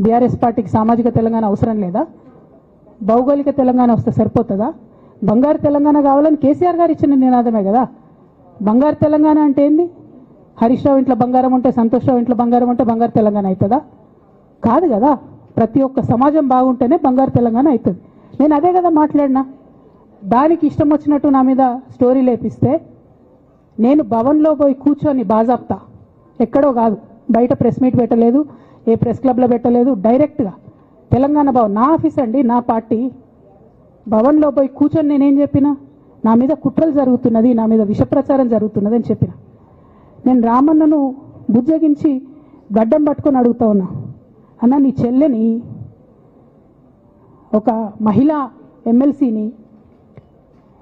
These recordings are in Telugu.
బీఆర్ఎస్ పార్టీకి సామాజిక తెలంగాణ అవసరం లేదా? భౌగోళిక తెలంగాణ వస్తే సరిపోతుందా? బంగారు తెలంగాణ కావాలని కేసీఆర్ గారు ఇచ్చిన నినాదమే కదా. బంగారు తెలంగాణ అంటే ఏంది? హరీష్ రావు ఇంట్లో బంగారం ఉంటే, సంతోష్ రావు ఇంట్లో బంగారం ఉంటే బంగారు తెలంగాణ అవుతుందా? కాదు కదా. ప్రతి ఒక్క సమాజం బాగుంటేనే బంగారు తెలంగాణ అవుతుంది. నేను అదే కదా మాట్లాడినా. దానికి ఇష్టం వచ్చినట్టు నా మీద స్టోరీ లేపిస్తే నేను భవన్లో పోయి కూర్చొని బాజాప్తా, ఎక్కడో కాదు, బయట ప్రెస్ మీట్ పెట్టలేదు, ఏ ప్రెస్ క్లబ్లో పెట్టలేదు, డైరెక్ట్గా తెలంగాణ భవన్ నా ఆఫీస్ అండి, నా పార్టీ భవన్లో పోయి కూర్చొని నేనేం చెప్పినా, నా మీద కుట్రలు జరుగుతున్నది, నా మీద విషప్రచారం జరుగుతున్నది అని చెప్పిన. నేను రామన్నను బుజ్జగించి గడ్డం పట్టుకొని అడుగుతా ఉన్నా, అన్న నీ చెల్లెని, ఒక మహిళా ఎమ్మెల్సీని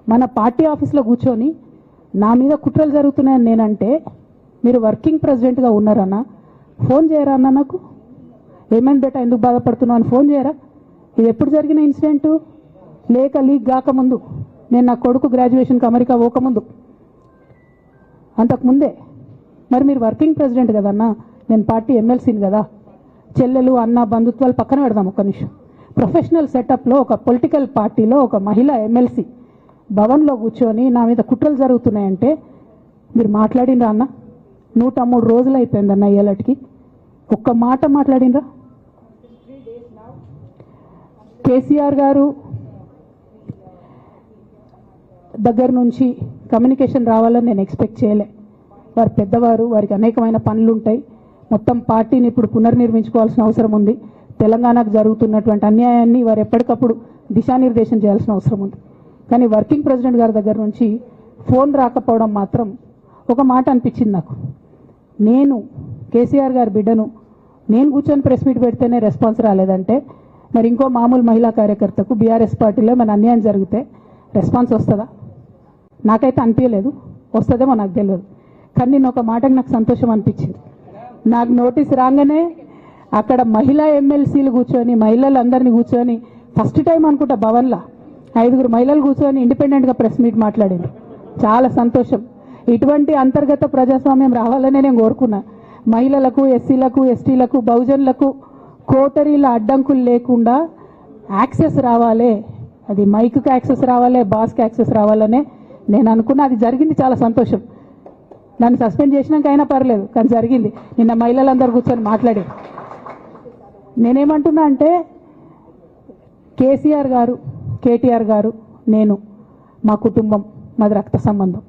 మన పార్టీ ఆఫీస్లో కూర్చొని నా మీద కుట్రలు జరుగుతున్నాయని నేనంటే మీరు వర్కింగ్ ప్రెసిడెంట్గా ఉన్నారన్నా, ఫోన్ చేయరా అన్న నాకు? ఏమైంది బేటా, ఎందుకు బాధపడుతున్నావు అని ఫోన్ చేయరా? ఇది ఎప్పుడు జరిగిన ఇన్సిడెంటు? లేక లీక్ కాకముందు, నేను నా కొడుకు గ్రాడ్యుయేషన్కి అమెరికా పోకముందు, అంతకుముందే. మరి మీరు వర్కింగ్ ప్రెసిడెంట్ కదన్నా, నేను పార్టీ ఎమ్మెల్సీని కదా. చెల్లెలు అన్న బంధుత్వాలు పక్కన పెడదాం ఒక్క నిమిషం. ప్రొఫెషనల్ సెటప్లో ఒక పొలిటికల్ పార్టీలో ఒక మహిళా ఎమ్మెల్సీ భవన్లో కూర్చొని నా మీద కుట్రలు జరుగుతున్నాయంటే మీరు మాట్లాడినరా అన్న? 103 రోజులు అయిపోయిందన్న ఇయ్యాలటికి, ఒక్క మాట మాట్లాడినరా? కేసీఆర్ గారు దగ్గర నుంచి కమ్యూనికేషన్ రావాలని నేను ఎక్స్పెక్ట్ చేయలే. వారు పెద్దవారు, వారికి అనేకమైన పనులు ఉంటాయి. మొత్తం పార్టీని ఇప్పుడు పునర్నిర్మించుకోవాల్సిన అవసరం ఉంది. తెలంగాణకు జరుగుతున్నటువంటి అన్యాయాన్ని వారు ఎప్పటికప్పుడు దిశానిర్దేశం చేయాల్సిన అవసరం ఉంది. కానీ వర్కింగ్ ప్రెసిడెంట్ గారి దగ్గర నుంచి ఫోన్ రాకపోవడం మాత్రం ఒక మాట అనిపించింది నాకు. నేను కేసీఆర్ గారి బిడ్డను, నేను కూర్చొని ప్రెస్ మీట్ పెడితేనే రెస్పాన్స్ రాలేదంటే మరి ఇంకో మామూలు మహిళా కార్యకర్తకు బీఆర్ఎస్ పార్టీలో మన అన్యాయం జరిగితే రెస్పాన్స్ వస్తుందా? నాకైతే అనిపించలేదు. వస్తుందేమో నాకు తెలియదు. కానీ నేను ఒక మాటకు నాకు సంతోషం అనిపించింది. నాకు నోటీస్ రాగానే అక్కడ మహిళా ఎమ్మెల్సీలు కూర్చొని, మహిళలందరినీ కూర్చొని, ఫస్ట్ టైం అనుకుంటా భవన్లో 5 మహిళలు కూర్చొని ఇండిపెండెంట్గా ప్రెస్ మీట్ మాట్లాడింది. చాలా సంతోషం. ఇటువంటి అంతర్గత ప్రజాస్వామ్యం రావాలనే నేను కోరుకున్నా. మహిళలకు, ఎస్సీలకు, ఎస్టీలకు, బహుజనులకు కోటరీల అడ్డంకులు లేకుండా యాక్సెస్ రావాలి. అది మైక్కి యాక్సెస్ రావాలి, బాస్కి యాక్సెస్ రావాలనే నేను అనుకున్నా. అది జరిగింది, చాలా సంతోషం. నన్ను సస్పెండ్ చేసినాక అయినా పర్లేదు, కానీ జరిగింది. నిన్న మహిళలందరూ కూర్చొని మాట్లాడి నేనేమంటున్నా అంటే, కేసీఆర్ గారు, కేటీఆర్ గారు, నేను, మా కుటుంబం, మాది రక్త సంబంధం.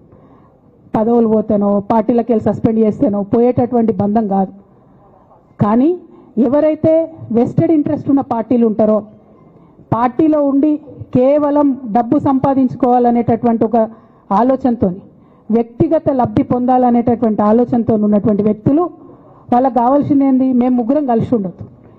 పదవులు పోతేనో, పార్టీలకు వెళ్ళి సస్పెండ్ చేస్తేనో పోయేటటువంటి బంధం కాదు. కానీ ఎవరైతే వెస్టెడ్ ఇంట్రెస్ట్ ఉన్న పార్టీలు ఉంటారో, పార్టీలో ఉండి కేవలం డబ్బు సంపాదించుకోవాలనేటటువంటి ఒక ఆలోచనతో, వ్యక్తిగత లబ్ధి పొందాలనేటటువంటి ఆలోచనతో ఉన్నటువంటి వ్యక్తులు, వాళ్ళకి కావాల్సింది ఏంది? మేము ముగ్గురం కలిసి ఉండొద్దు.